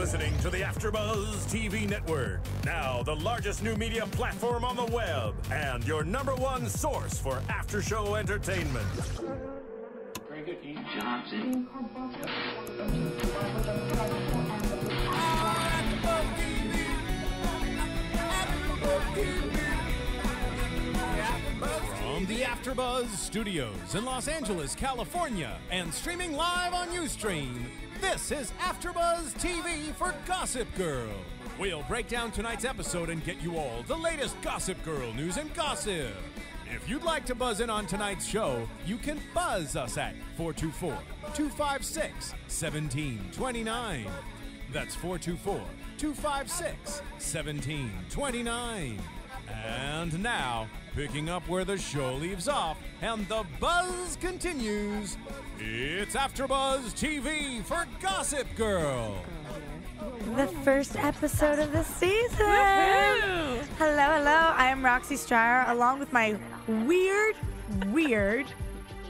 listening to the AfterBuzz TV network, now the largest new media platform on the web, and your #1 source for after-show entertainment. Very good, Ian Johnson. From the AfterBuzz Studios in Los Angeles, California, and streaming live on Ustream, this is AfterBuzz TV for Gossip Girl. We'll break down tonight's episode and get you all the latest Gossip Girl news and gossip. If you'd like to buzz in on tonight's show, you can buzz us at 424-256-1729. That's 424-256-1729. And now, picking up where the show leaves off and the buzz continues, it's AfterBuzz TV for Gossip Girl. The first episode of the season. Hello, hello. I am Roxy Striar, along with my weird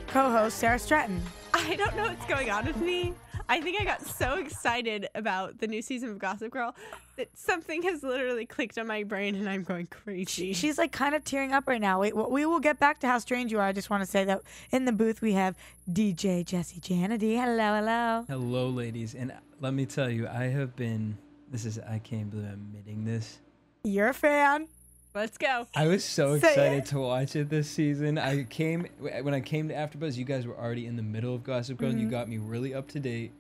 co-host, Sara Stretton. I don't know what's going on with me. I think I got so excited about the new season of Gossip Girl that something has literally clicked on my brain and I'm going crazy. She's like kind of tearing up right now. We will get back to how strange you are. I just want to say that in the booth we have DJ Jesse Janity. Hello, hello. Hello, ladies. And let me tell you, I can't believe I'm admitting this. You're a fan. Let's go. I was so excited to watch it this season. When I came to AfterBuzz, you guys were already in the middle of Gossip Girl, and you got me really up to date.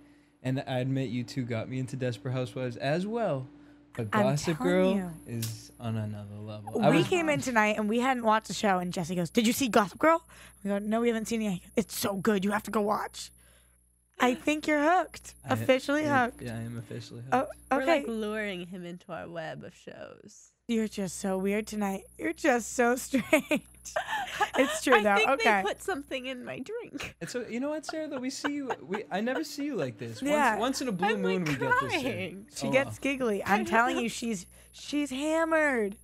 And I admit, you two got me into Desperate Housewives as well. But Gossip Girl is on another level. We came in tonight and we hadn't watched the show, and Jesse goes, "Did you see Gossip Girl?" We go, "No, we haven't seen it. It's so good. You have to go watch." I think you're hooked. Officially hooked. Yeah, I am officially hooked. Oh, okay. We're like luring him into our web of shows. You're just so weird tonight. You're just so strange. It's true, though. I think they put something in my drink. And so, you know what, Sarah? Though we see you, I never see you like this. Yeah. Once in a blue moon, we get this. She gets giggly. I'm telling you, she's hammered.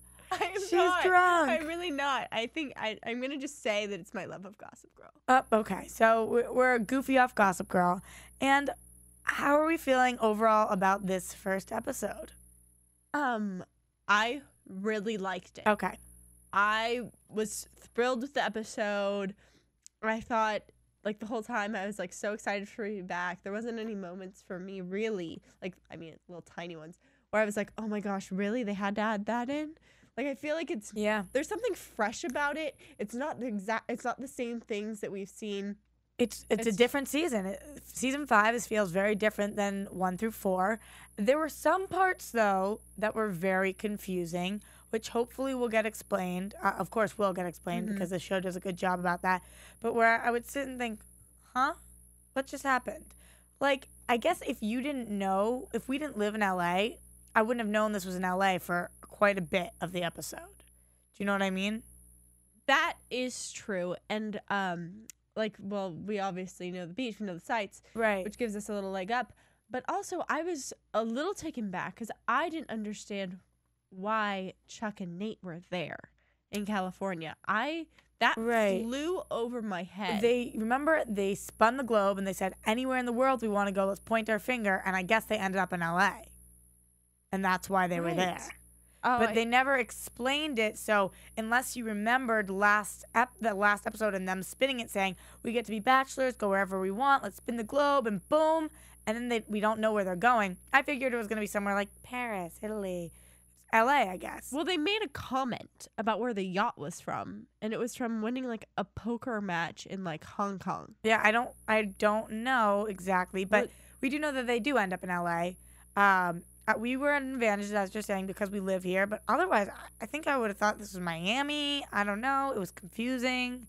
She's drunk. I'm really not. I think I'm gonna just say that it's my love of Gossip Girl. Okay. So we're goofy off Gossip Girl, and how are we feeling overall about this first episode? I really liked it. Okay. I was thrilled with the episode. I thought, like, the whole time I was, like, so excited for you back. There wasn't any moments for me, really, like, I mean, little tiny ones, where I was like, oh my gosh, really? They had to add that in? Like, I feel like there's something fresh about it. It's not the same things that we've seen. It's a different season. Season 5 feels very different than 1 through 4. There were some parts, though, that were very confusing, which hopefully will get explained. Of course, will get explained because the show does a good job about that. But where I would sit and think, huh? What just happened? Like, I guess if we didn't live in LA, I wouldn't have known this was in LA for quite a bit of the episode. Do you know what I mean? That is true. And, we obviously know the beach, we know the sites, right? Which gives us a little leg up. But also, I was a little taken back because I didn't understand why Chuck and Nate were there in California. Flew over my head. They spun the globe and they said, anywhere in the world we want to go, let's point our finger. And I guess they ended up in LA, and that's why they were there. But they never explained it, so unless you remembered the last episode and them spinning it saying, we get to be bachelors, go wherever we want, let's spin the globe, and boom, and then we don't know where they're going. I figured it was going to be somewhere like Paris, Italy, LA, I guess. Well, they made a comment about where the yacht was from, and it was from winning, like, a poker match in, like, Hong Kong. Yeah, I don't know exactly, but we do know that they do end up in LA. We were at an advantage, as you're saying, because we live here. But otherwise, I think I would have thought this was Miami. I don't know. It was confusing.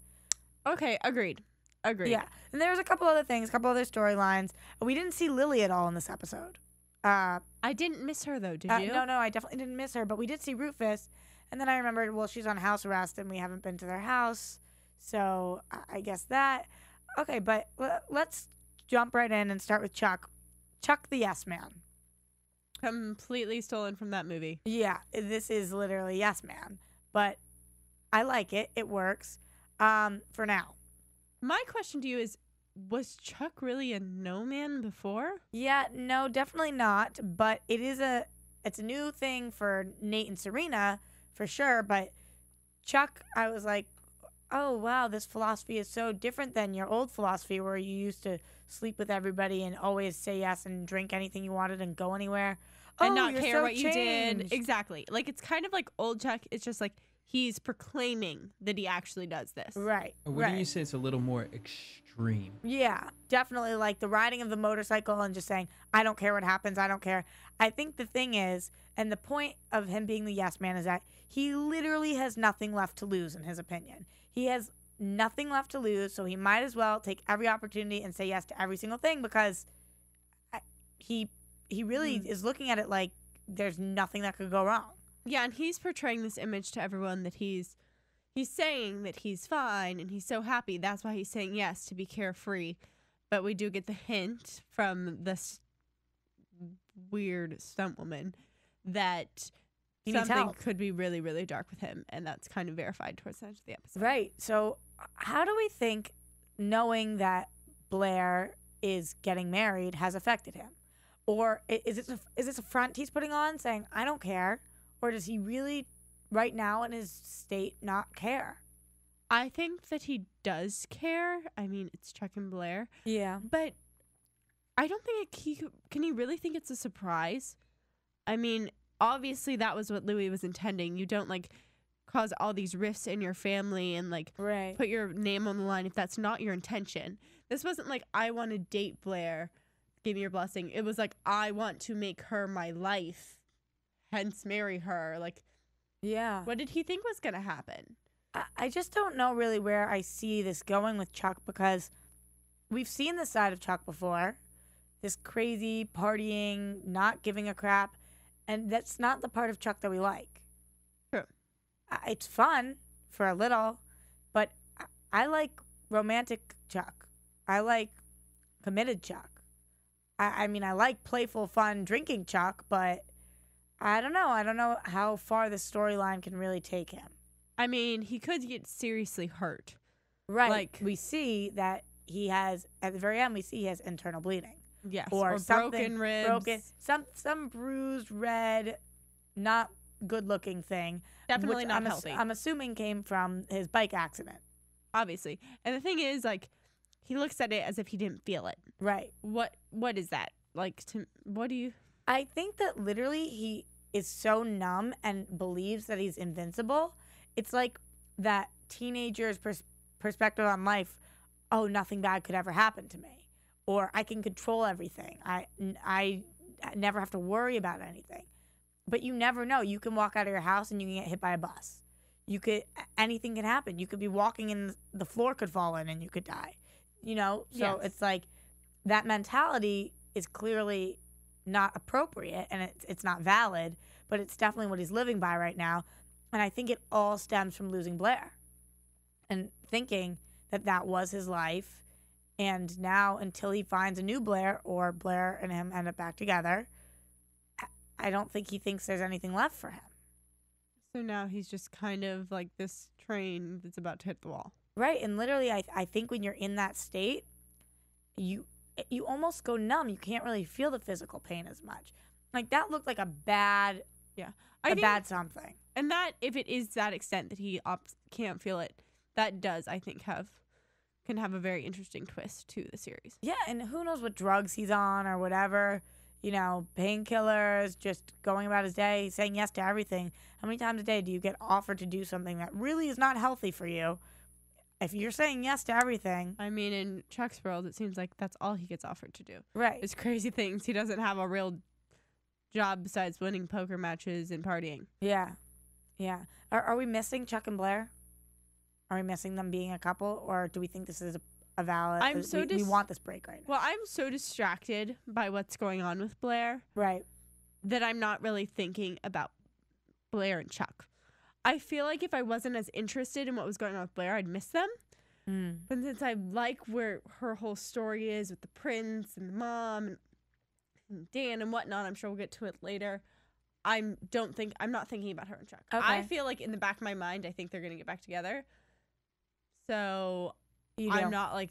Okay, agreed. Yeah. And there was a couple other things, a couple other storylines. We didn't see Lily at all in this episode. I didn't miss her, though, did you? No, I definitely didn't miss her. But we did see Rufus. And then I remembered, well, she's on house arrest, and we haven't been to their house. So I guess that. Okay, but let's jump right in and start with Chuck. Chuck the Yes Man. Completely stolen from that movie. Yeah, this is literally Yes Man. But I like it. It works for now. My question to you is, was Chuck really a no man before? Yeah, no, definitely not. But it's a new thing for Nate and Serena for sure. But Chuck, I was like, oh wow, this philosophy is so different than your old philosophy where you used to sleep with everybody and always say yes and drink anything you wanted and go anywhere. And Oh, not you're care so what you did. changed. Exactly. Like, it's kind of like old Chuck. It's just like he's proclaiming that he actually does this. Right. Or right. wouldn't you say it's a little more extreme? Yeah, definitely like the riding of the motorcycle and just saying, I don't care what happens, I don't care. I think the thing is, and the point of him being the yes man is that he literally has nothing left to lose, in his opinion. He has nothing left to lose, so he might as well take every opportunity and say yes to every single thing because he really is looking at it like there's nothing that could go wrong. Yeah, and he's portraying this image to everyone that he's saying that he's fine and he's so happy. That's why he's saying yes, to be carefree. But we do get the hint from this weird stunt woman that He needs something help. could be really, really dark with him. And that's kind of verified towards the end of the episode. Right. So how do we think knowing that Blair is getting married has affected him? Or is this a front he's putting on saying, I don't care? Or does he really, right now in his state, not care? I think that he does care. I mean, it's Chuck and Blair. Yeah. But I don't think can he really think it's a surprise? I mean, obviously that was what Louis was intending. You don't like cause all these rifts in your family and like Right. put your name on the line if that's not your intention. This wasn't like, I want to date Blair, give me your blessing. It was like, I want to make her my life, hence marry her. Like, Yeah. what did he think was going to happen? I just don't know really where I see this going with Chuck because we've seen this side of Chuck before. This crazy partying, not giving a crap. And that's not the part of Chuck that we like. True. It's fun for a little, but I like romantic Chuck. I like committed Chuck. I mean, I like playful, fun, drinking Chuck, but I don't know. I don't know how far the storyline can really take him. I mean, he could get seriously hurt. Right. Like- we see that he has, at the very end, we see he has internal bleeding. Yes. Or something broken ribs. Broken, some bruised, red, not good looking thing. Definitely which not healthy. I'm assuming came from his bike accident. Obviously. And the thing is, like, he looks at it as if he didn't feel it. Right. What is that? Like, what do you... I think that literally he is so numb and believes that he's invincible. It's like that teenager's perspective on life. Oh, nothing bad could ever happen to me. Or I can control everything. I never have to worry about anything. But you never know. You can walk out of your house and you can get hit by a bus. Anything can happen. You could be walking and the floor could fall in and you could die. You know? So Yes. it's like that mentality is clearly not appropriate and it's not valid, but it's definitely what he's living by right now. And I think it all stems from losing Blair and thinking that that was his life. And now until he finds a new Blair or Blair and him end up back together, I don't think he thinks there's anything left for him. So now he's just kind of like this train that's about to hit the wall. Right. And literally, I think when you're in that state, you almost go numb. You can't really feel the physical pain as much. Like that looked like a bad, bad something. And that, if it is that extent that he can't feel it, that does, I think, can have a very interesting twist to the series. Yeah, and who knows what drugs he's on or whatever. You know, painkillers, just going about his day, saying yes to everything. How many times a day do you get offered to do something that really is not healthy for you? If you're saying yes to everything. I mean, in Chuck's world, it seems like that's all he gets offered to do. Right. It's crazy things. He doesn't have a real job besides winning poker matches and partying. Yeah. Yeah. Are we missing Chuck and Blair? Are we missing them being a couple? Or do we think this is a valid... we want this break right now. Well, I'm so distracted by what's going on with Blair. Right. That I'm not really thinking about Blair and Chuck. I feel like if I wasn't as interested in what was going on with Blair, I'd miss them. But since I like where her whole story is with the prince and the mom and Dan and whatnot, I'm sure we'll get to it later. I'm not thinking about her and Chuck. Okay. I feel like in the back of my mind, I think they're going to get back together. So I'm not like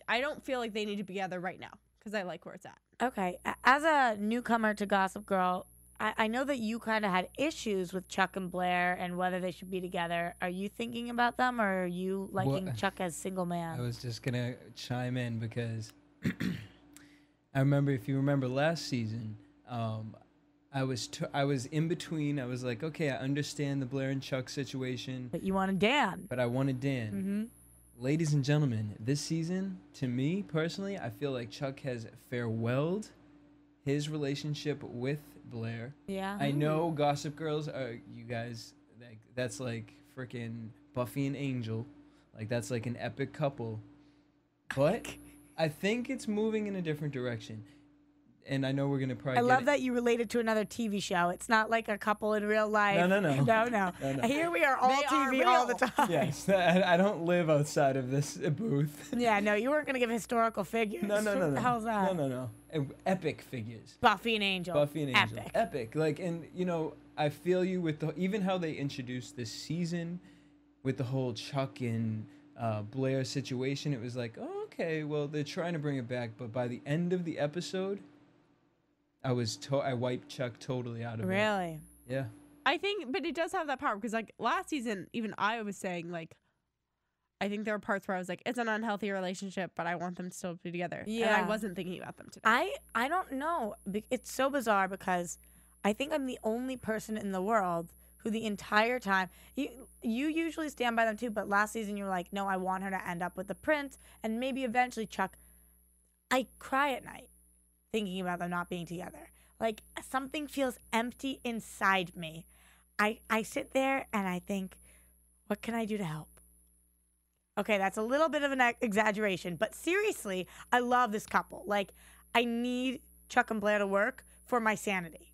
I don't feel like they need to be together right now because I like where it's at. Okay. As a newcomer to Gossip Girl, I know that you kind of had issues with Chuck and Blair and whether they should be together. Are you thinking about them, or are you liking Chuck as single man? I was just going to chime in because I remember, if you remember last season, I was in between. I was like, okay, I understand the Blair and Chuck situation. But you wanted Dan. But I wanted Dan. Mm-hmm. Ladies and gentlemen, this season, to me personally, I feel like Chuck has farewelled his relationship with Blair. Yeah. I know Gossip Girls are, you guys, that's like freaking Buffy and Angel. Like, that's like an epic couple. But I think it's moving in a different direction. And I know we're going to probably I love that you related to another TV show. It's not like a couple in real life. No. Here we are, all TV all the time. Yes, I don't live outside of this booth. Yeah, no, you weren't going to give historical figures. No. What the hell's that? No. Epic figures. Buffy and Angel. Epic. Like, and, you know, I feel you with even how they introduced this season with the whole Chuck and Blair situation. It was like, oh, okay, well, they're trying to bring it back. But by the end of the episode, I wiped Chuck totally out of it. Really? Yeah. I think, but it does have that power because, like, last season, even I was saying, like, I think there were parts where I was like, it's an unhealthy relationship, but I want them to still be together. Yeah. And I wasn't thinking about them today. I don't know. It's so bizarre because I think I'm the only person in the world who the entire time, you usually stand by them too, but last season you were like, no, I want her to end up with the prince and maybe eventually Chuck. I cry at night thinking about them not being together. Like, something feels empty inside me. I sit there and I think, what can I do to help? Okay, that's a little bit of an exaggeration, but seriously, I love this couple. Like, I need Chuck and Blair to work for my sanity.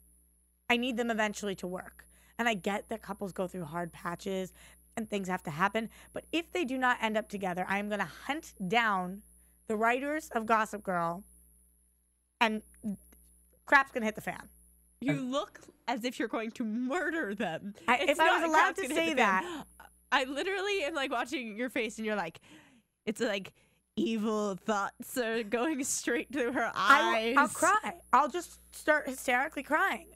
I need them eventually to work. And I get that couples go through hard patches and things have to happen, but if they do not end up together, I am going to hunt down the writers of Gossip Girl and crap's going to hit the fan. You look as if you're going to murder them. If I was allowed to say that. I literally am like watching your face and you're like, it's like evil thoughts are going straight to her eyes. I'll cry. I'll just start hysterically crying.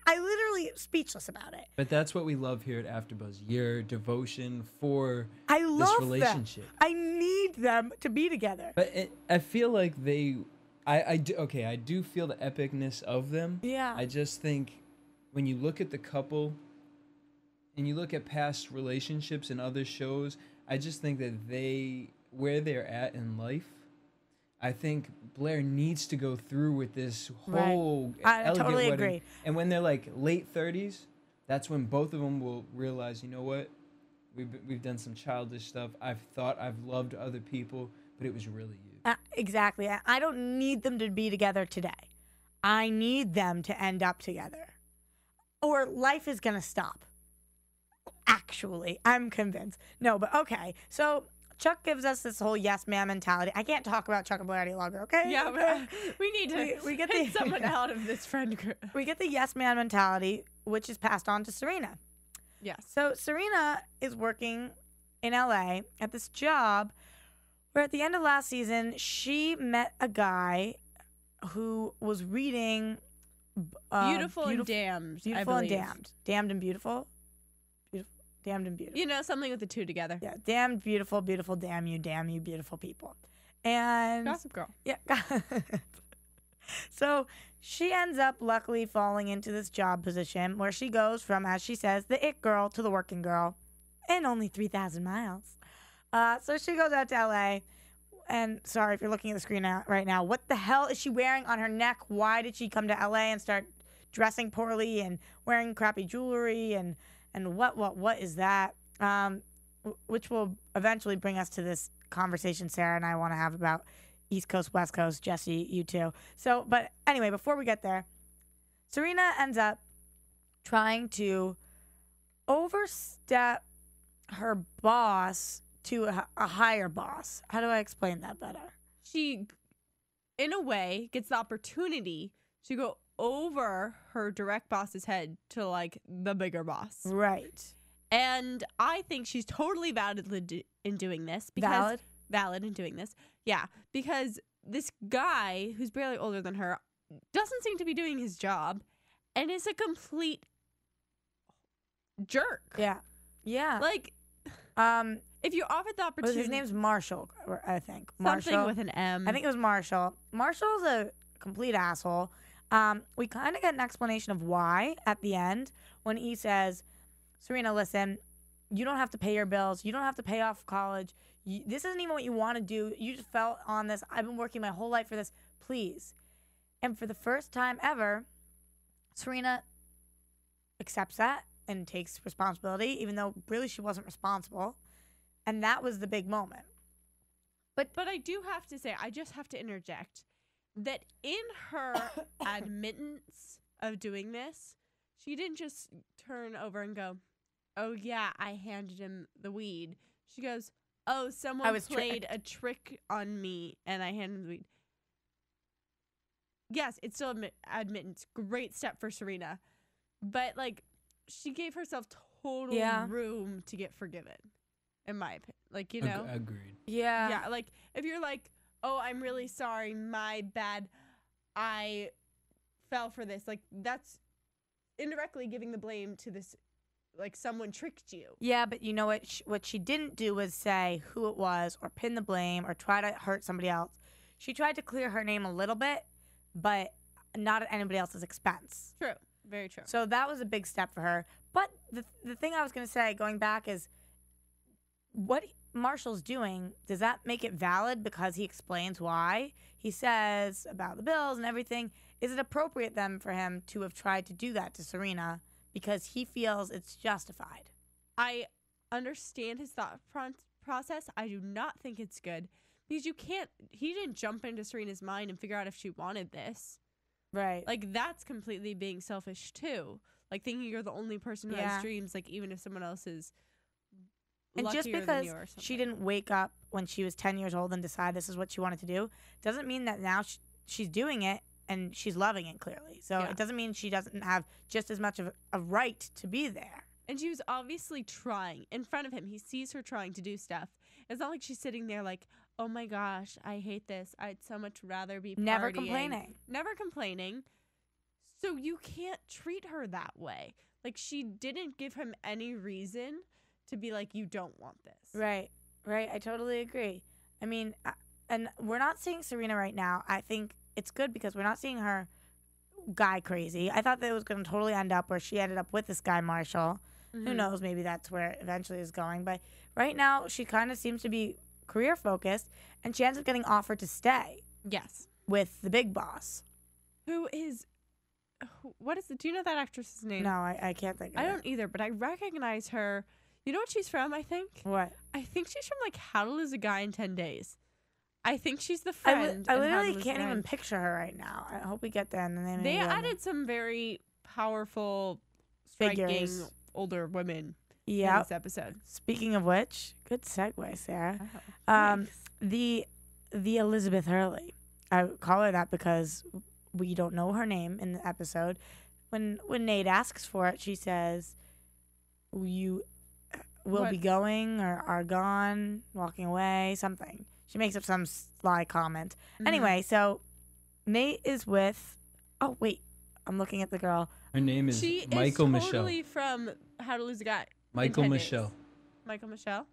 I literally speechless about it. But that's what we love here at AfterBuzz. Your devotion for this relationship. Them. I need them to be together. But I feel like I do feel the epicness of them. Yeah. I just think when you look at the couple and you look at past relationships and other shows, I just think that where they're at in life, I think Blair needs to go through with this whole I elegant totally wedding. agree. And when they're like late 30s, that's when both of them will realize, you know what? We've done some childish stuff. I've loved other people, but it was really you. Exactly. I don't need them to be together today. I need them to end up together. Or life is going to stop. Actually, I'm convinced. No, but okay. So Chuck gives us this whole yes man mentality. I can't talk about Chuck and Blair any longer, okay? Yeah, okay. We need to we get hit someone out of this friend group. We get the yes man mentality, which is passed on to Serena. Yes. So Serena is working in LA at this job where at the end of last season, she met a guy who was reading Beautiful and Damned. Beautiful and Damned. Damned and Beautiful? Damned and Beautiful. You know, something with the two together. Yeah, damned, beautiful, beautiful, damn you, beautiful people. And Gossip Girl. Yeah. So she ends up luckily falling into this job position where she goes from, as she says, the it girl to the working girl in only 3,000 miles. So she goes out to LA. And sorry if you're looking at the screen right now. What the hell is she wearing on her neck? Why did she come to LA and start dressing poorly and wearing crappy jewelry and what is that? Which will eventually bring us to this conversation Sara and I want to have about East Coast, West Coast. Jesse, you too. So, but anyway, before we get there, Serena ends up trying to overstep her boss to a higher boss. How do I explain that better? She, in a way, gets the opportunity to go over her direct boss's head to like the bigger boss. Right. And I think she's totally validly in doing this. Because valid in doing this. Yeah, because this guy who's barely older than her doesn't seem to be doing his job and is a complete jerk. Yeah. Yeah. Like, if you offered the opportunity, his name's Marshall, I think. Something Marshall. with an M. I think it was Marshall. Marshall's a complete asshole. We kind of get an explanation of why at the end when he says, Serena, listen, you don't have to pay your bills. You don't have to pay off college. This isn't even what you want to do. You just fell on this. I've been working my whole life for this. Please. And for the first time ever, Serena accepts that and takes responsibility, even though really she wasn't responsible. And that was the big moment. But I do have to say, I just have to interject that in her admittance of doing this, she didn't just turn over and go, oh, yeah, I handed him the weed. She goes, oh, someone played a trick on me and I handed him the weed. Yes, it's still admittance. Great step for Serena. But, like, she gave herself total room to get forgiven, in my opinion. Like, you know? Agreed. Yeah. Yeah, like, if you're like, oh, I'm really sorry, my bad, I fell for this. Like, that's indirectly giving the blame to this, like, someone tricked you. Yeah, but you know what she didn't do was say who it was or pin the blame or try to hurt somebody else. She tried to clear her name a little bit, but not at anybody else's expense. True. Very true. So that was a big step for her. But the thing I was going to say, going back, is what Marshall's doing, does that make it valid because he explains why? He says about the bills and everything. Is it appropriate then for him to have tried to do that to Serena because he feels it's justified? I understand his thought process. I do not think it's good because he didn't jump into Serena's mind and figure out if she wanted this. Right. Like, that's completely being selfish, too. Like, thinking you're the only person who has dreams, like, even if someone else is and just luckier because than you or something. she didn't wake up when she was 10 years old and decide this is what she wanted to do, doesn't mean that now she's doing it and she's loving it, clearly. So it doesn't mean she doesn't have just as much of a right to be there. And she was obviously trying. In front of him, he sees her trying to do stuff. It's not like she's sitting there like, oh my gosh, I hate this. I'd so much rather be partying. Never complaining. Never complaining. So you can't treat her that way. Like, she didn't give him any reason to be like, you don't want this. Right. Right. I totally agree. I mean, and we're not seeing Serena right now. I think it's good because we're not seeing her guy crazy. I thought that it was going to totally end up where she ended up with this guy, Marshall. Mm-hmm. Who knows? Maybe that's where it eventually is going. But right now, she kind of seems to be career focused, and she ends up getting offered to stay. Yes. With the big boss. Who is, do you know that actress's name? No, I can't think of it. I don't either, but I recognize her. You know what she's from, I think? What? I think she's from, like, How to Lose a Guy in 10 Days. I think she's the friend. I literally can't even picture her right now. I hope we get there in the name of They added some very powerful, striking figures. Older women in this episode. Speaking of which, good segue, Sarah. Oh, the Elizabeth Hurley. I call her that because we don't know her name in the episode. When Nate asks for it, she says, "You will be going or are gone, walking away, something." She makes up some sly comment. Mm-hmm. Anyway, so Nate is with. Oh wait, I'm looking at the girl. Her name is Michael Michelle. She is totally from How to Lose a Guy. Michael Michelle. Michael Michelle?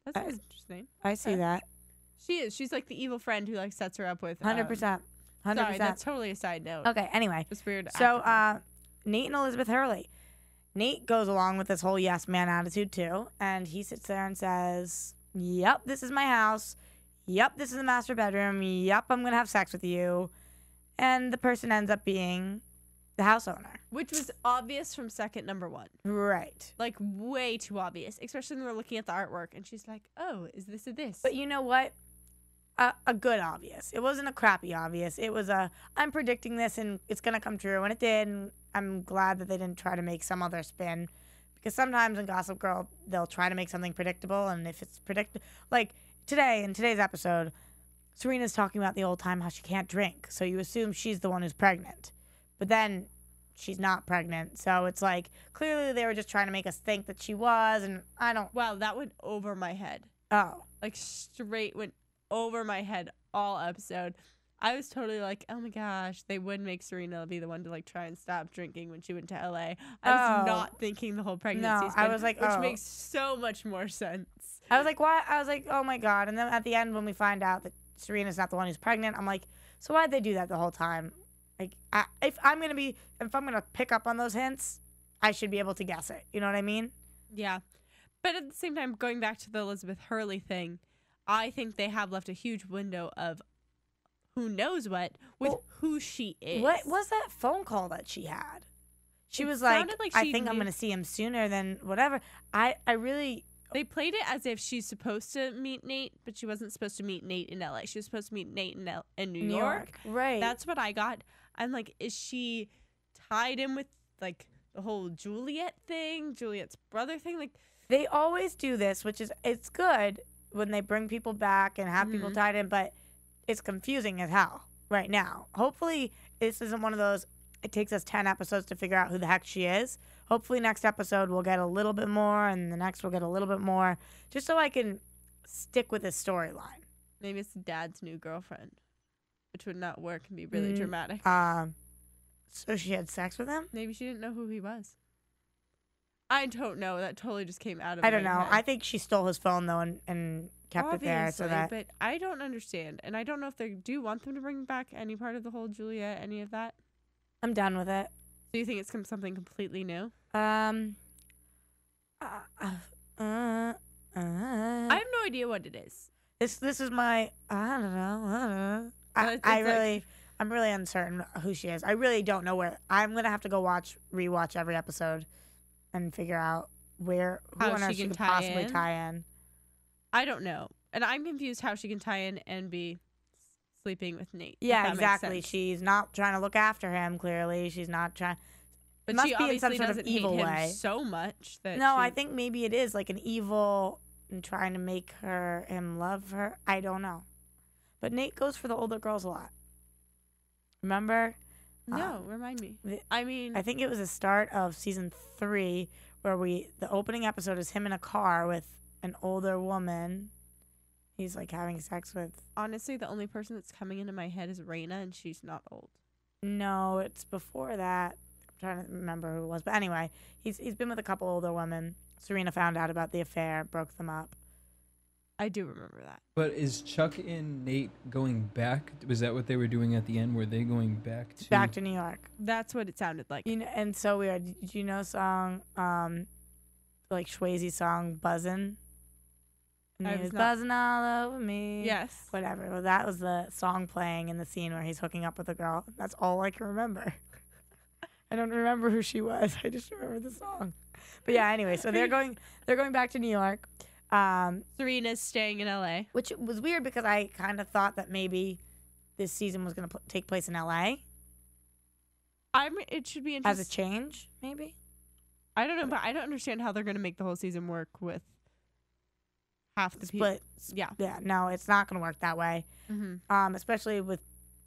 That's an interesting name. I see that. She is. She's like the evil friend who like sets her up with. 100%. 100%. Sorry, that's totally a side note. Okay, anyway. It's weird. So, Nate and Elizabeth Hurley. Nate goes along with this whole yes man attitude too, and he sits there and says, "Yep, this is my house. Yep, this is the master bedroom. Yep, I'm going to have sex with you." And the person ends up being the house owner. Which was obvious from second number one. Right. Like, way too obvious. Especially when we're looking at the artwork. And she's like, oh, is this a this? But you know what? A good obvious. It wasn't a crappy obvious. It was I'm predicting this and it's going to come true. And it did. And I'm glad that they didn't try to make some other spin. Because sometimes in Gossip Girl, they'll try to make something predictable. And if it's like today, in today's episode, Serena's talking about the old time how she can't drink. So you assume she's the one who's pregnant. But then she's not pregnant. So it's like clearly they were just trying to make us think that she was, and I don't. Wow, that went over my head. Oh, Like straight went over my head all episode. I was totally like, oh my gosh, they would make Serena be the one to like try and stop drinking when she went to LA. I was not thinking the whole pregnancy. No, I was like, which makes so much more sense. I was like, why? I was like, oh my god. And then at the end, when we find out that Serena's not the one who's pregnant, I'm like, so why'd they do that the whole time? Like, if I'm gonna pick up on those hints, I should be able to guess it. You know what I mean? Yeah. But at the same time, going back to the Elizabeth Hurley thing, I think they have left a huge window of who knows what with who she is. What was that phone call that she had? She was like I think I'm gonna see him sooner than whatever. I really. They played it as if she's supposed to meet Nate, but she wasn't supposed to meet Nate in LA. She was supposed to meet Nate in New York. Right. That's what I got. I'm like, is she tied in with like the whole Juliet thing, Juliet's brother thing? Like, they always do this, which is it's good when they bring people back and have people tied in, but it's confusing as hell right now. Hopefully, this isn't one of those. It takes us 10 episodes to figure out who the heck she is. Hopefully next episode we'll get a little bit more, and the next we'll get a little bit more, just so I can stick with this storyline. Maybe it's Dad's new girlfriend, which would not work and be really dramatic. So she had sex with him? Maybe she didn't know who he was. I don't know. That totally just came out of I don't know. my head. I think she stole his phone, though, and kept it there. So that. But I don't understand. And I don't know if they do want them to bring back any part of the whole Juliet, any of that. I'm done with it. Do you think it's something completely new? I I have no idea what it is. This is my I don't know. I'm really uncertain who she is. I really don't know where. I'm gonna have to go rewatch every episode, and figure out who on earth she could possibly tie in. I don't know, and I'm confused how she can tie in and be sleeping with Nate. Yeah, exactly. She's not trying to look after him. Clearly, she's not trying. But must she be in some obviously sort of doesn't evil hate him way. so much that No, I think maybe it is like an evil and trying to make him love her. I don't know. But Nate goes for the older girls a lot. Remember? No, remind me. I think it was the start of season 3 where the opening episode is him in a car with an older woman. He's like having sex with. Honestly, the only person that's coming into my head is Serena, and she's not old. No, it's before that. I'm trying to remember who it was, but anyway, he's been with a couple older women. Serena found out about the affair, broke them up. I do remember that. But is Chuck and Nate going back? Was that what they were doing at the end? Were they going back to New York? That's what it sounded like. You know, and so weird. Did you know song, like Swayze's song, "Buzzin'"? And he was buzzing all over me. Yes. Whatever. Well, that was the song playing in the scene where he's hooking up with a girl. That's all I can remember. I don't remember who she was. I just remember the song. But yeah, anyway, so they're going back to New York. Serena's staying in LA. Which was weird because I kind of thought that maybe this season was going to take place in LA. It should be interesting. As a change, maybe? I don't know, but I don't understand how they're going to make the whole season work with half the people. Yeah. Yeah, no, it's not going to work that way. Mm-hmm. Especially with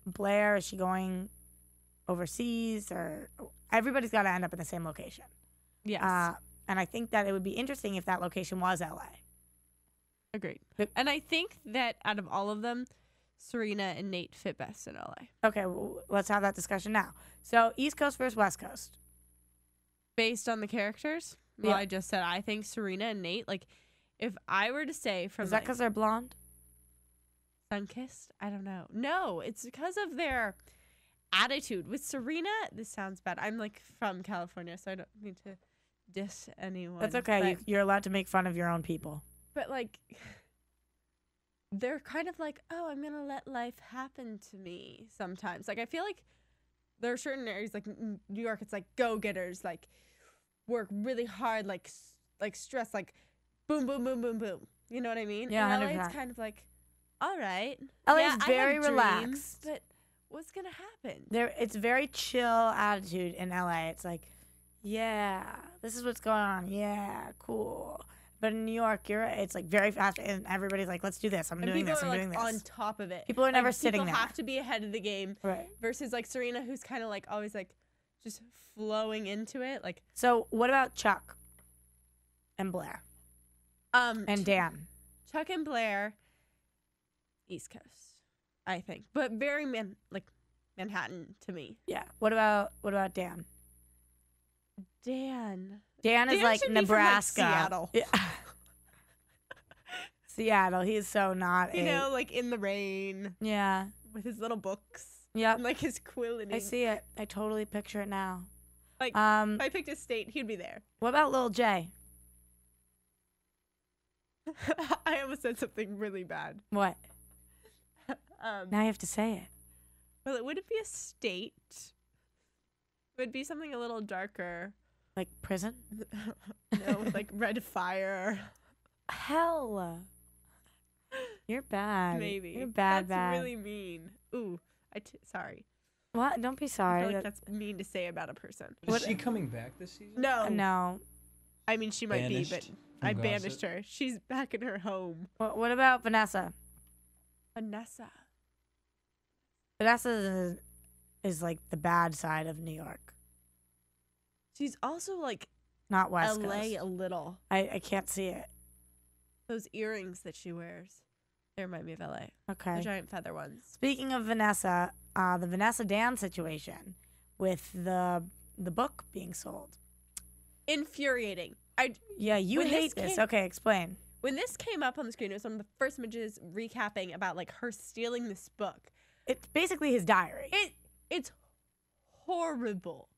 Blair. Is she going overseas? Or everybody's got to end up in the same location. Yes. And I think that it would be interesting if that location was LA. Agreed. And I think that out of all of them, Serena and Nate fit best in LA. Okay, well, let's have that discussion now. So East Coast versus West Coast. Based on the characters? Well, I just said I think Serena and Nate, like, if I were to say from Is that because they're blonde? Sun-kissed? I don't know. No, it's because of their attitude. With Serena, this sounds bad. I'm, like, from California, so I don't need to diss anyone. That's okay. You're allowed to make fun of your own people. But, like, they're kind of like, oh, I'm going to let life happen to me sometimes. Like, I feel like there are certain areas, like New York, it's like go-getters, like, work really hard, like stress, like, boom, boom, boom, boom, boom. You know what I mean? Yeah, in LA, it's kind of like, all right. LA's very relaxed. But what's going to happen? It's very chill attitude in LA. It's like, yeah, this is what's going on. Yeah, cool. But in New York, it's like very fast, and everybody's like, let's do this. I'm doing this. I'm doing this. On top of it. People are never sitting there. People have to be ahead of the game. Right. Versus like Serena, who's kind of like always like, just flowing into it. Like, So what about Chuck and Blair and Dan? Chuck and Blair, East Coast, I think, but very Manhattan to me. Yeah. What about Dan? Dan Dan is like should be from, Nebraska. Seattle. Yeah. Seattle. He's so not. You know, like in the rain Yeah. with his little books. Yep. And like his quill and I see it. I totally picture it now. Like, if I picked a state, he'd be there. What about Lil J? I almost said something really bad. What? Now you have to say it. Well, it wouldn't be a state. It would be something a little darker. Like prison? No, with like red fire. Hell. You're bad. Maybe. You're bad. That's really mean. Ooh, sorry. What? Don't be I sorry. feel like that's mean to say about a person. Is she coming back this season? No. No. I mean, she might be, but Banished I from banished Gossip? her. She's back in her home. What about Vanessa? Vanessa. Vanessa is like the bad side of New York, She's also like not West LA Coast. a little. I can't see it. Those earrings that she wears, they remind me of LA. The Okay. giant feather ones. Speaking of Vanessa, the Vanessa Dan situation with the book being sold. Infuriating. Yeah, you When hate this this. came- Okay, explain. When this came up on the screen, it was one of the first images recapping about like her stealing this book. It's basically his diary. It's horrible.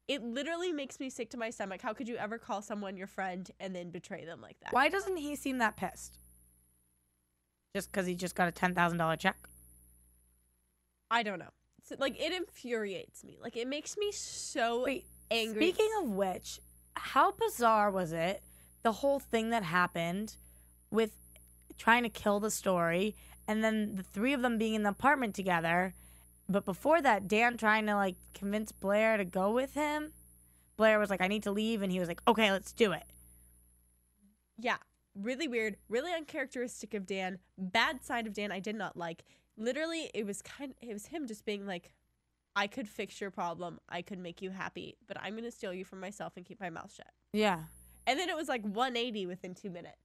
It literally makes me sick to my stomach. How could you ever call someone your friend and then betray them like that? Why doesn't he seem that pissed? Just because he just got a $10,000 check? I don't know. So, like, it infuriates me. Like, it makes me so Wait, angry. speaking of which, how bizarre was it, the whole thing that happened with trying to kill the story and then the three of them being in the apartment together, but before that, Dan trying to, like, convince Blair to go with him? Blair was like, I need to leave, and he was like, okay, let's do it. Yeah, really weird, really uncharacteristic of Dan. Bad side of Dan I did not like. Literally, it was him just being like, I could fix your problem, I could make you happy, but I'm gonna steal you from myself and keep my mouth shut. Yeah. And then it was like 180 within 2 minutes.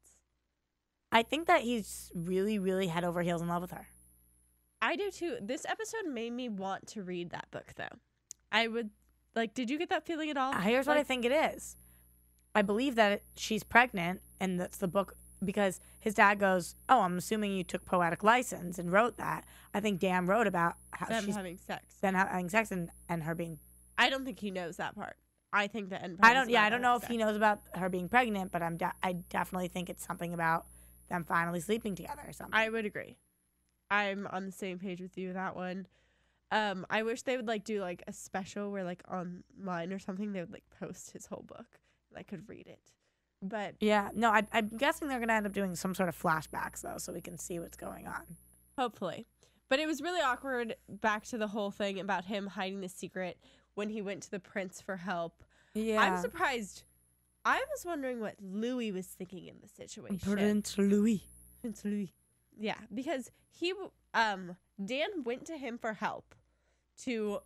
I think that he's really, really head over heels in love with her. I do too. This episode made me want to read that book though. I would like. Did you get that feeling at all? Here's what I think it is. I believe that she's pregnant, and that's the book because his dad goes, "Oh, I'm assuming you took poetic license and wrote that." I think Dan wrote about how Them she's having sex. then having sex and her being. I don't think he knows that part. I think the end. I don't. Yeah, I don't know if he knows about her being pregnant, but I definitely think it's something about them finally sleeping together or something. I would agree. I'm on the same page with you with that one. I wish they would like do like a special where like online or something they would like post his whole book and I could read it. But Yeah, no, I'm guessing they're gonna end up doing some sort of flashbacks though, so we can see what's going on. hopefully. But it was really awkward back to the whole thing about him hiding the secret when he went to the prince for help. Yeah, I'm surprised. I was wondering what Louis was thinking in the situation. Prince Louis. Prince Louis. Yeah, because Dan went to him for help to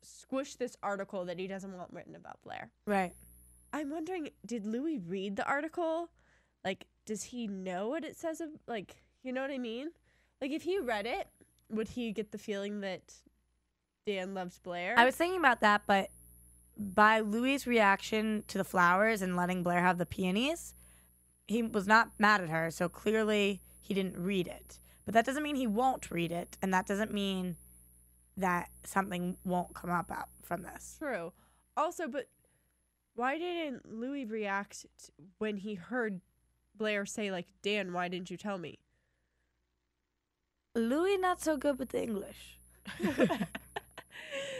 squish this article that he doesn't want written about Blair. Right. I'm wondering, did Louis read the article? Like, does he know what it says? Like, you know what I mean? Like, if he read it, would he get the feeling that Dan loves Blair? I was thinking about that, but by Louis' reaction to the flowers and letting Blair have the peonies, he was not mad at her, so clearly he didn't read it. But that doesn't mean he won't read it, and that doesn't mean that something won't come up out from this. True. Also, but why didn't Louis react when he heard Blair say, like, Dan, why didn't you tell me? Louis not so good with the English.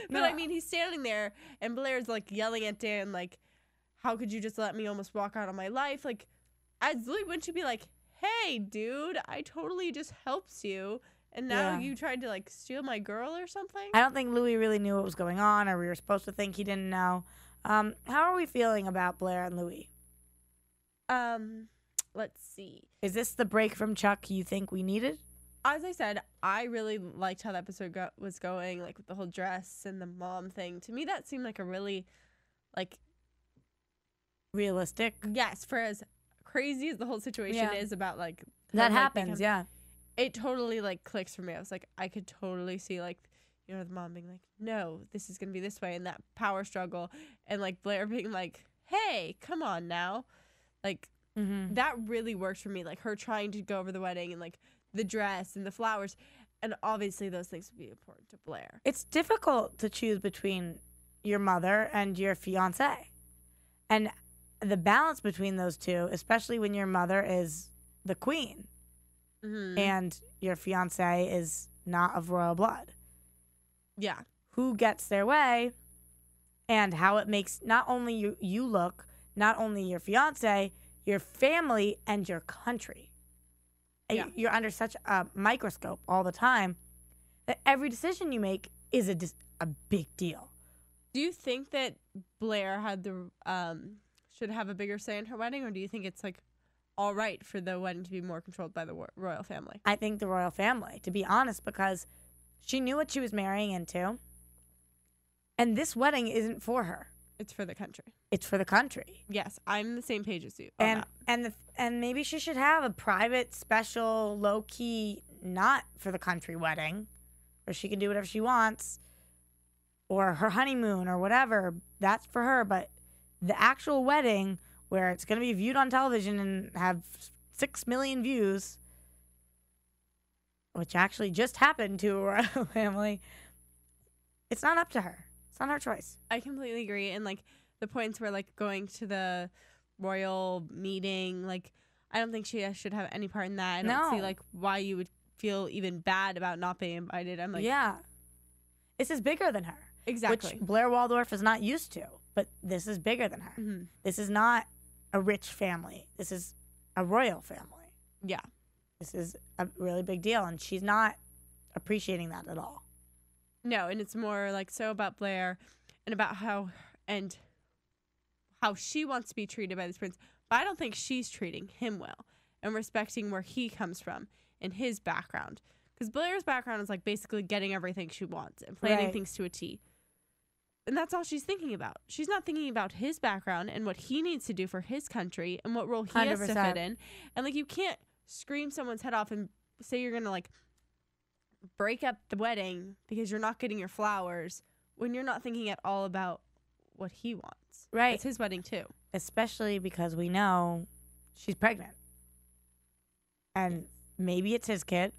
But I mean, he's standing there, and Blair's like yelling at Dan, like, "How could you just let me almost walk out of my life?" Like, as Louis, wouldn't you be like, "Hey, dude, I totally just helps you, and now Yeah. you tried to like steal my girl or something?" I don't think Louis really knew what was going on, or we were supposed to think he didn't know. How are we feeling about Blair and Louis? Let's see. Is this the break from Chuck you think we needed? As I said, I really liked how the episode was going, like with the whole dress and the mom thing. To me, that seemed like a really, like, realistic. yes, for as crazy as the whole situation is about, like, That her, like, happens, yeah. It totally, like, clicks for me. I was like, I could totally see, like, you know, the mom being like, no, this is going to be this way, and that power struggle, and, like, Blair being like, hey, come on now. Like, that really works for me. Like, her trying to go over the wedding and, like, the dress and the flowers, and obviously those things would be important to Blair. It's difficult to choose between your mother and your fiance, and the balance between those two, especially when your mother is the queen and your fiance is not of royal blood. Yeah. Who gets their way, and how it makes not only you look, not only your fiance, your family, and your country. Yeah. You're under such a microscope all the time that every decision you make is a big deal. Do you think that Blair had the should have a bigger say in her wedding, or do you think it's like all right for the wedding to be more controlled by the royal family? I think the royal family, to be honest, because she knew what she was marrying into, and this wedding isn't for her. It's for the country. It's for the country. Yes, I'm the same page as you. On that. And maybe she should have a private, special, low key, not for the country wedding, where she can do whatever she wants, or her honeymoon or whatever. That's for her. But the actual wedding, where it's going to be viewed on television and have 6 million views, which actually just happened to a royal family, it's not up to her. It's not her choice. I completely agree. And like the points where like going to the royal meeting, like I don't think she should have any part in that. I don't see like why you would feel even bad about not being invited. I'm like, yeah, this is bigger than her. Exactly. Which Blair Waldorf is not used to, but this is bigger than her. This is not a rich family. This is a royal family. Yeah. This is a really big deal, and she's not appreciating that at all. No, and it's more like so about Blair and about how she wants to be treated by this prince. But I don't think she's treating him well and respecting where he comes from and his background. Because Blair's background is like basically getting everything she wants and planning things to a T. And that's all she's thinking about. She's not thinking about his background and what he needs to do for his country and what role he has to fit in. And like you can't scream someone's head off and say you're going to like break up the wedding because you're not getting your flowers when you're not thinking at all about what he wants. Right. It's his wedding too. Especially because we know she's pregnant. And maybe it's his kid.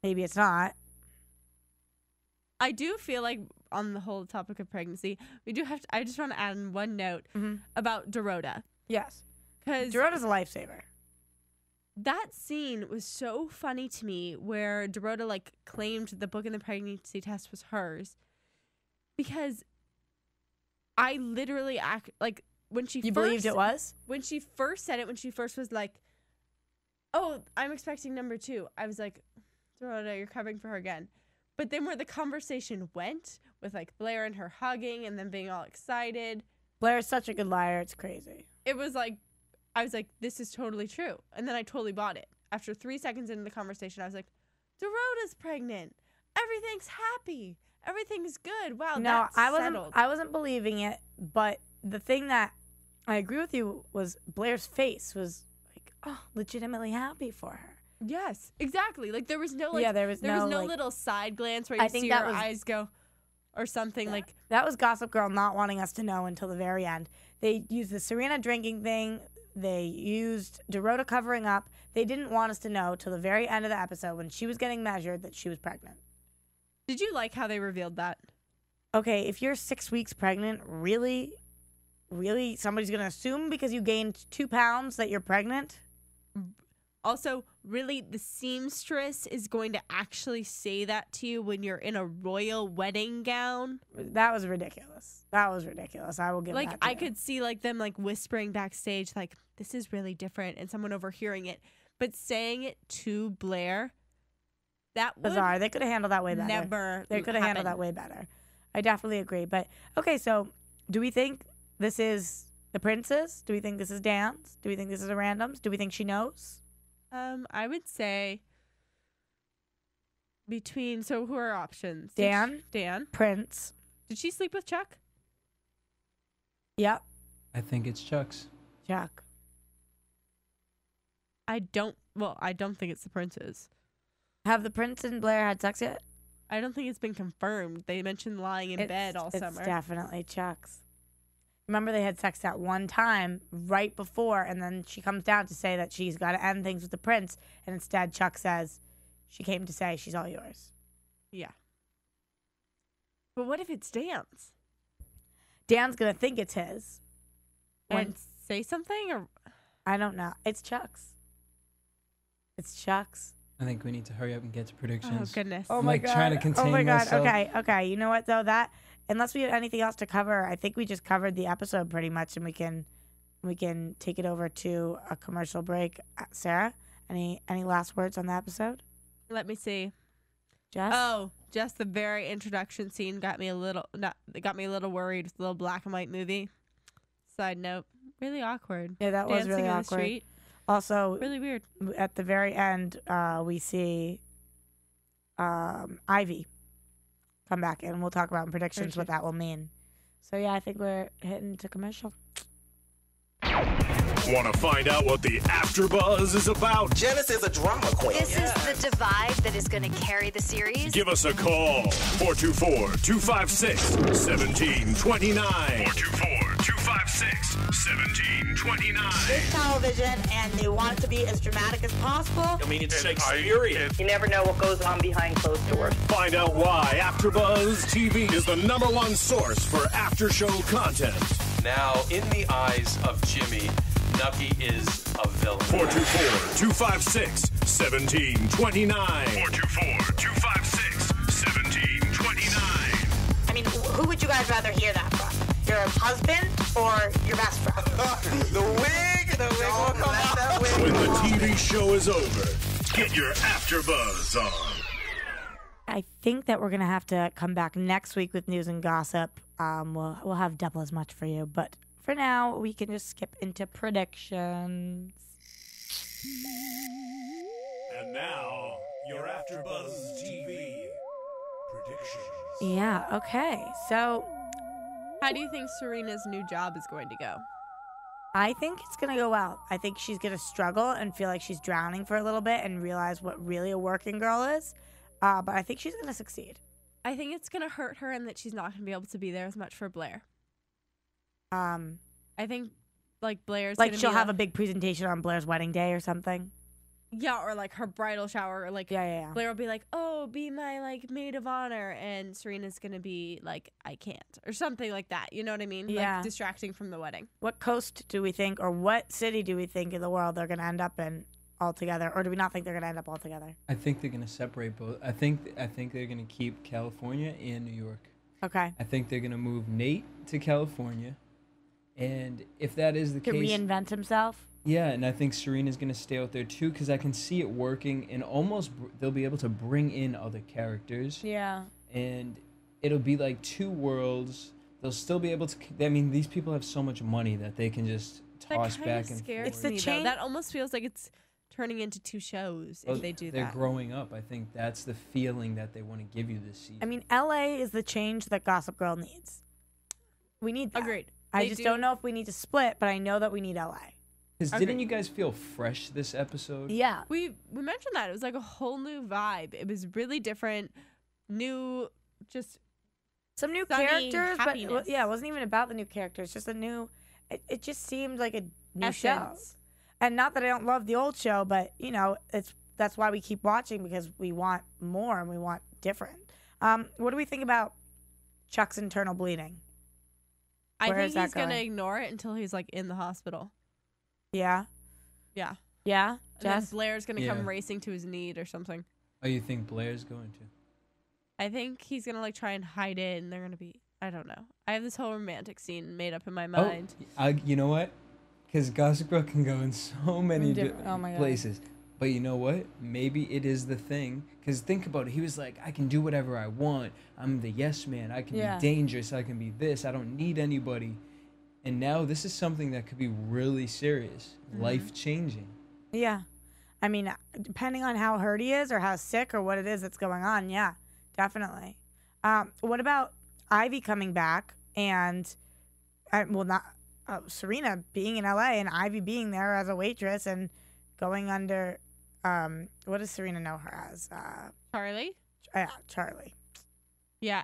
Maybe it's not. I do feel like on the whole topic of pregnancy, I just want to add in one note about Dorota. Yes. Because Dorota's a lifesaver. that scene was so funny to me where Dorota like claimed the book and the pregnancy test was hers, because I literally like when she believed it was? When she first said it, when she first was like, oh, I'm expecting number 2, I was like, Dorota, you're covering for her again. But then where the conversation went with like Blair and her hugging and then being all excited. Blair is such a good liar. It's crazy. It was like, I was like, this is totally true. And then I totally bought it. After 3 seconds into the conversation, I was like, Dorota's pregnant. Everything's happy. Everything's good. Wow, No, that's settled. I wasn't believing it. But the thing that I agree with you was Blair's face was like, oh, legitimately happy for her. Yes, exactly. Like there was no like, there was no like, little side glance where you see her eyes go or something like. That was Gossip Girl not wanting us to know until the very end. They used the Serena drinking thing. They used Dorota covering up. They didn't want us to know till the very end of the episode when she was getting measured that she was pregnant. Did you like how they revealed that? Okay, if you're 6 weeks pregnant, really somebody's going to assume because you gained 2 pounds that you're pregnant? Also, really, the seamstress is going to actually say that to you when you're in a royal wedding gown? That was ridiculous. I will give like, that to I you. could see like them like whispering backstage like, this is really different, and someone overhearing it. But saying it to Blair, that would bizarre. They could have handled that way better. They could have handled that way better. I definitely agree. But, okay, so do we think this is the princess? Do we think this is Dan's? Do we think this is a randoms? Do we think she knows? I would say So who are our options? Dan. Dan. Prince. Did she sleep with Chuck? Yep. I think it's Chuck's. Chuck. I don't think it's the prince's. Have the Prince and Blair had sex yet? I don't think it's been confirmed. They mentioned lying in bed all summer. It's definitely Chuck's. Remember, they had sex that one time right before, and then she comes down to say that she's got to end things with the Prince, and instead Chuck says she came to say she's all yours. Yeah. But what if it's Dan's? Dan's going to think it's his. And say something? Or I don't know. It's Chuck's. It's Chuck's. I think we need to hurry up and get to predictions. Oh, goodness. Oh, I'm my like God. trying to contain Oh, my God. myself. Okay. You know what, though? Unless we have anything else to cover, I think we just covered the episode pretty much, and we can take it over to a commercial break. Sarah, any last words on the episode? Let me see. Jess? Oh, just the very introduction scene got me a little worried with the little black and white movie. Side note, really awkward. Yeah, that was Dancing really in the awkward. street, Also, really weird. at the very end, we see Ivy come back, and we'll talk about in predictions what that will mean. So, yeah, I think we're hitting to commercial. Want to find out what the AfterBuzz is about? Janice is a drama queen. This is the divide that is going to carry the series. Give us a call. 424-256-1729. 424-256-1729. It's television, and they want it to be as dramatic as possible. I mean, it's Shakespearean. You never know what goes on behind closed doors. Find out why AfterBuzz TV is the #1 source for after-show content. Now, in the eyes of Jimmy, Nucky is a villain. 424-256-1729. 424-256-1729. I mean, who would you guys rather hear that from? Your husband or your best friend? The wig will come out. When the TV show is over, get your AfterBuzz on. I think that we're going to have to come back next week with news and gossip. We'll have double as much for you. But for now, we can just skip into predictions. And now, your AfterBuzz TV predictions. Yeah, okay. So How do you think Serena's new job is going to go? I think it's going to go well. I think she's going to struggle and feel like she's drowning for a little bit and realize what really a working girl is. But I think she's going to succeed. I think it's going to hurt her and that she's not going to be able to be there as much for Blair. I think, like, Blair's Like gonna she'll be have a big presentation on Blair's wedding day or something. Yeah, or, like, her bridal shower. Or, like, Yeah. Blair will be like, oh, be my, like, maid of honor. And Serena's going to be like, I can't. Or something like that. You know what I mean? Yeah. Like, distracting from the wedding. What coast do we think, or what city do we think in the world they're going to end up in all together? Or do we not think they're going to end up all together? I think they're gonna separate both. I think they're gonna keep California and New York. Okay. I think they're gonna move Nate to California, and if that is the To case, reinvent himself? yeah, and I think Serena's gonna stay out there too, because I can see it working, and they'll be able to bring in other characters, Yeah. and it'll be like two worlds. They'll still be able to. I mean, these people have so much money that they can just toss That back kind of and scares forth. It's the me, though. change- That almost feels like it's turning into two shows Well, if they do they're that. growing up. I think that's the feeling that they want to give you this season. I mean, LA is the change that Gossip Girl needs. We need that. Agreed. I They just do- don't know if we need to split, but I know that we need LA. Because Okay. didn't you guys feel fresh this episode? Yeah. We mentioned that. It was like a whole new vibe. It was really different, new, just Some new sunny characters, happiness. but yeah, it wasn't even about the new characters. Just a new. It just seemed like a new show. essence. And not that I don't love the old show, but you know, that's why we keep watching, because we want more and we want different. What do we think about Chuck's internal bleeding? I Where think is that he's gonna going? ignore it until he's like in the hospital. Yeah. Yeah. Yeah. And then Jess? Blair's gonna Yeah. come racing to his need or something. Oh, you think Blair's going to? I think he's gonna like try and hide it, and they're gonna be. I don't know. I have this whole romantic scene made up in my mind. Oh, you know what? Because Gossip Girl can go in so many Oh my God. places. But you know what? Maybe it is the thing. Because think about it. He was like, I can do whatever I want. I'm the yes man. I can Yeah. be dangerous. I can be this. I don't need anybody. And now this is something that could be really serious, life changing. Yeah. I mean, depending on how hurt he is or how sick or what it is that's going on, yeah, definitely. What about Ivy coming back and, Serena being in LA and Ivy being there as a waitress and going under, what does Serena know her as? Charlie? Yeah, Charlie. Yeah.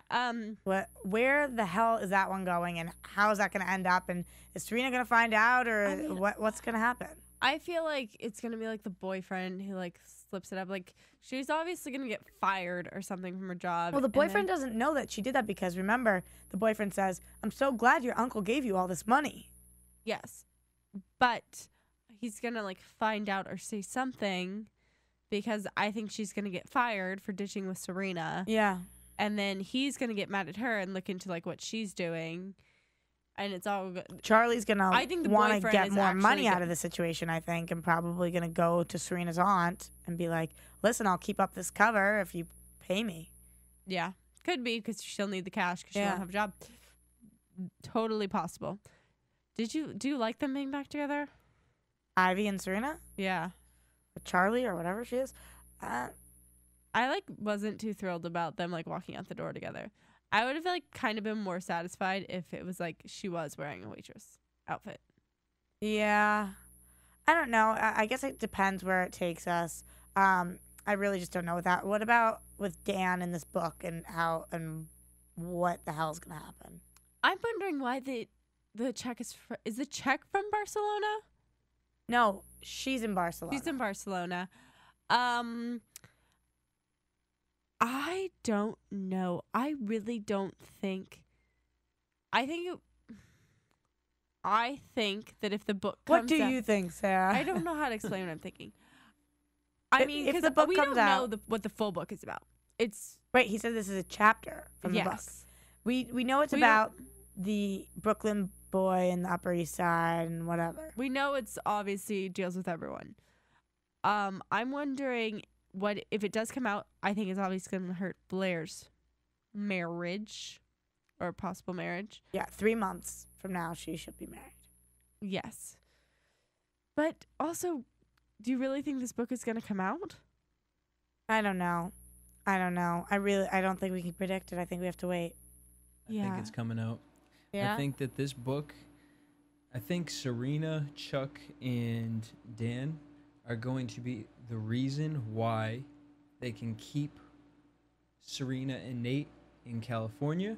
Where the hell is that one going, and how is that going to end up? And is Serena going to find out, or what's going to happen? I feel like it's going to be like the boyfriend who like slips it up. Like she's obviously going to get fired or something from her job. Well, the boyfriend doesn't know that she did that because remember, the boyfriend says, "I'm so glad your uncle gave you all this money." Yes. But he's going to like find out or say something because I think she's going to get fired for ditching with Serena. Yeah. And then he's going to get mad at her and look into like what she's doing. And it's all good. Charlie's going to want to get more money out of of the situation, I think, and probably going to go to Serena's aunt and be like, "Listen, I'll keep up this cover if you pay me." Yeah. Could be because she'll need the cash because she won't have a job. Totally possible. Do you like them being back together? Ivy and Serena? Yeah. Or Charlie or whatever she is? I wasn't too thrilled about them like walking out the door together. I would have like kind of been more satisfied if it was like she was wearing a waitress outfit. Yeah. I don't know. I guess it depends where it takes us. I really just don't know with that. What about with Dan in this book and how and what the hell is going to happen? I'm wondering why the check is the check from Barcelona? No, she's in Barcelona. She's in Barcelona. I don't know. I really don't think. I think that if the book comes What do you think, Sarah? I don't know how to explain what I'm thinking. I mean, if because the book we comes don't out, know what the full book is about. It's right. He said this is a chapter from the book. We know it's about the Brooklyn boy and the Upper East Side and whatever. We know it's obviously deals with everyone. I'm wondering what if it does come out. I think it's obviously going to hurt Blair's marriage or possible marriage. Yeah, 3 months from now she should be married. Yes, but also, do you really think this book is going to come out? I don't know. I don't think we can predict it. I think we have to wait. I think it's coming out. Yeah. I think that this book, I think Serena, Chuck, and Dan are going to be the reason why they can keep Serena and Nate in California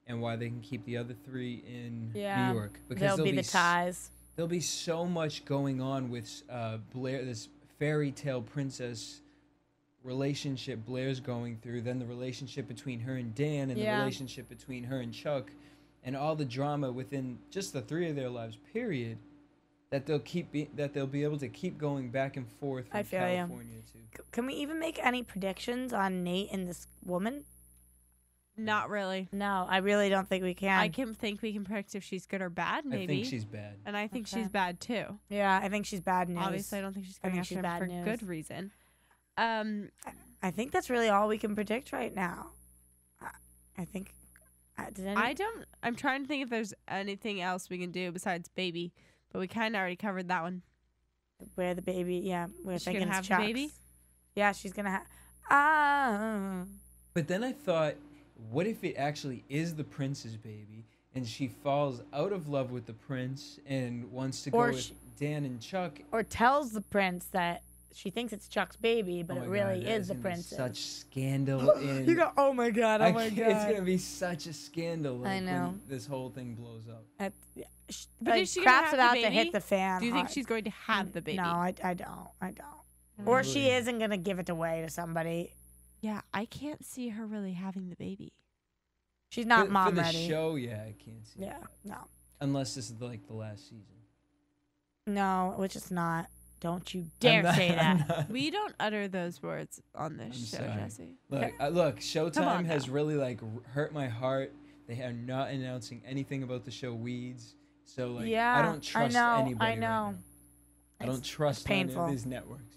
and why they can keep the other three in New York. Because they'll be the ties. There'll be so much going on with Blair, this fairy tale princess relationship Blair's going through, then the relationship between her and Dan, and the relationship between her and Chuck, and all the drama within just the three of their lives, period, that they'll be able to keep going back and forth from California to. Can we even make any predictions on Nate and this woman? Not really. No, I really don't think we can. I can think we can predict if she's good or bad, maybe. I think she's bad. And I think she's bad too. Yeah, I think she's bad news. Obviously, I don't think she's going after him for good reason. I think that's really all we can predict right now. I think. I'm trying to think if there's anything else we can do besides baby, but we kind of already covered that one. Where the baby? Yeah, we're thinking gonna it's have the Chuck's. baby. Yeah, she's gonna have. But then I thought, what if it actually is the prince's baby, and she falls out of love with the prince and wants to go with Dan and Chuck, or tells the prince that she thinks it's Chuck's baby, but it really is the prince's. Such scandal. You go, oh my god, oh my god! It's gonna be such a scandal. Like, I know. when this whole thing blows up. But is she crap's gonna have about the to baby? hit the fan. Do you think hard. she's going to have the baby? No, I don't. Or she isn't gonna give it away to somebody. Yeah, I can't see her really having the baby. She's not mom for the ready. show, yeah, I can't see. Yeah, no. Unless this is like the last season. No, which it's not. Don't you dare say that. We don't utter those words on this show, sorry. Jesse. Look, Showtime has now. really like hurt my heart. They are not announcing anything about the show Weeds. So like, I don't trust anybody. I know. Right now. I don't trust any of these networks.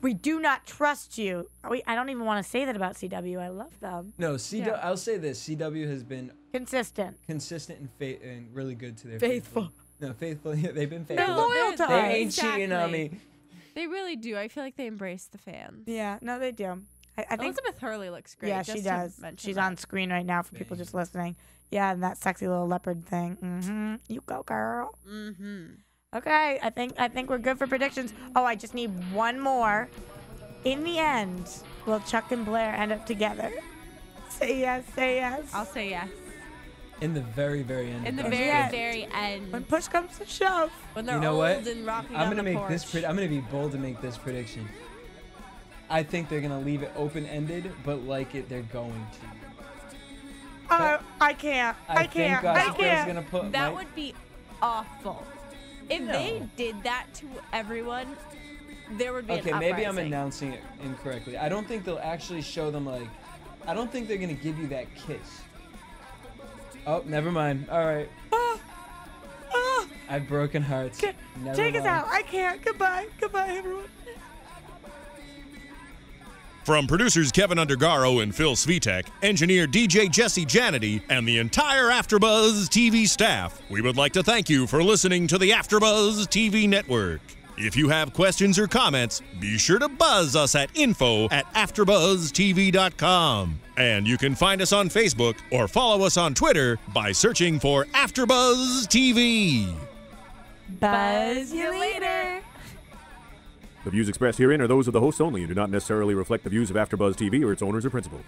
We do not trust you. I don't even want to say that about CW. I love them. No, CW. I'll say this: CW has been consistent and really good to their faithful. No, faithful. They've been faithful. They're loyal to us. They ain't cheating on me. They really do. I feel like they embrace the fans. Yeah, no, they do. I think Elizabeth Hurley looks great. Yeah, just she to does. mention She's that. on screen right now for people just listening. Yeah, and that sexy little leopard thing. Mm-hmm. You go, girl. Mm-hmm. Okay, I think we're good for predictions. Oh, I just need one more. In the end, will Chuck and Blair end up together? Say yes, say yes. I'll say yes. In the very, very end. In the of very, Gossip Girl. very end. When push comes to shove. When they're You know old what? and rocking I'm on gonna the make porch. this. I'm gonna be bold to make this prediction. I think they're gonna leave it open-ended, but like it, they're going to. I can't. I think can't. Gossip I Girl's can't. gonna put. That would be awful. If they did that to everyone, there would be Okay, an maybe I'm uprising. announcing it incorrectly. I don't think they'll actually show them like. I don't think they're gonna give you that kiss. Oh, never mind. All right. I've broken hearts. Never Take us mind. out. I can't. Goodbye. Goodbye, everyone. From producers Kevin Undergaro and Phil Svitek, engineer DJ Jesse Janity, and the entire AfterBuzz TV staff, we would like to thank you for listening to the AfterBuzz TV network. If you have questions or comments, be sure to buzz us at info@AfterBuzzTV.com. And you can find us on Facebook or follow us on Twitter by searching for AfterBuzz TV. Buzz you later. The views expressed herein are those of the hosts only and do not necessarily reflect the views of AfterBuzz TV or its owners or principals.